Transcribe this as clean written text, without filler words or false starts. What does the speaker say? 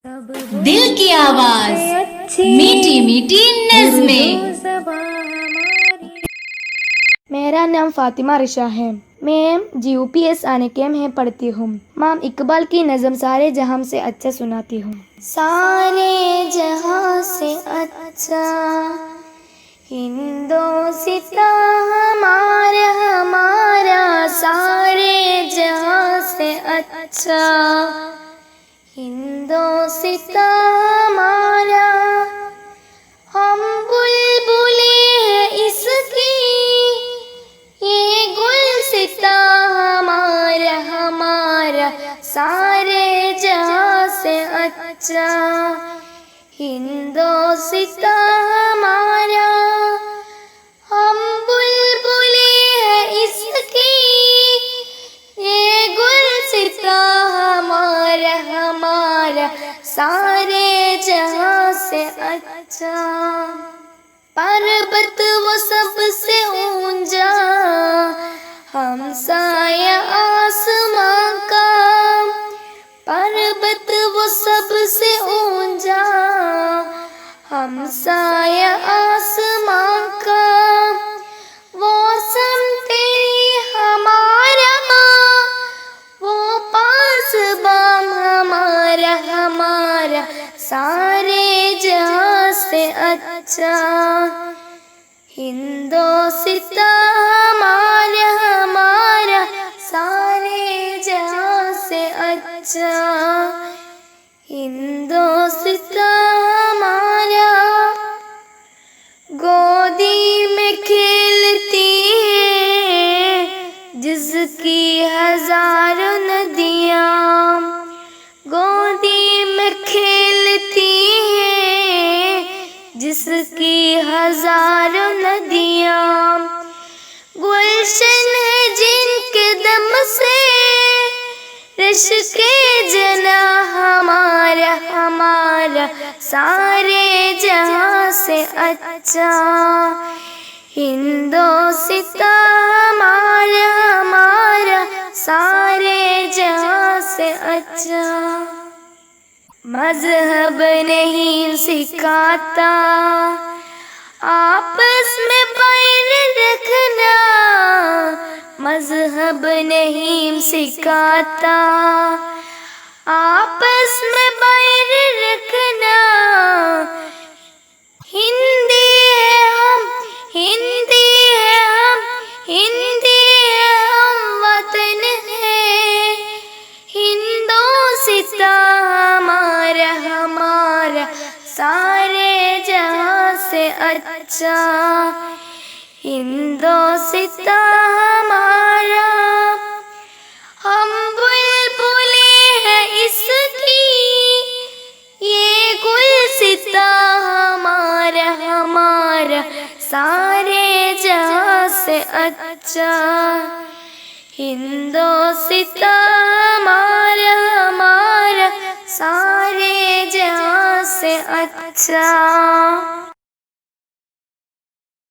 दिल की आवाज, मीठी मीठी नज़्में। मेरा नाम फातिमा रिशा है। मैं GUPS आने के में पढ़ती हूँ। माम इकबाल की नज़म सारे जहां से अच्छा सुनाती हूँ। सारे जहां से अच्छा हिंदोस्तां हमारा हमारा, सारे जहां से अच्छा हिंदोस्तां हमारा। हम बुलबुले हैं इसकी, ये गुलसितां हमारा हमारा, सारे जहां से अच्छा हिंदोस्तां हमारा। हम बुलबुले हैं इसकी, ये गुलसितां हमारा हमारा, सारे जहां से अच्छा। पर्वत वो सबसे ऊंचा, हमसाया आसमां का। पर्वत वो सबसे ऊंचा, हमसाया आसमां का। वो तेरी हमारा, वो पासबान हमारा हमारा, सारे जहां से अच्छा हिंदोस्तां हमारा हमारा, सारे जहां से अच्छा हिंदोस्तां हमारा। गोदी में खेलती है जिसकी हजारों नदियाँ, गोदी में खेलती है जिसकी हजारों नदियाँ। गुलशन है जिनके दम से रश के जना हमारा हमारा, सारे जहां से अच्छा हिंदोस्तां हमारा हमारा, सारे जहां से अच्छा। मजहब नहीं सिखाता आपस में बैर रखना, मजहब नहीं सिखाता आपस में बैर रखना। हिंदी है हम, हिंदी है हम, हिंदी है हम, वतन है हिंदोस्तां हमारा हमारा, सारे जहां से अच्छा हिंदोस्तां हमारा। हम बुलबुले हैं इसकी, ये गुलसितां हमारा हमारा, सारे जहां से अच्छा हिंदोस्तां हमारा हमारा, सारे जहां से अच्छा।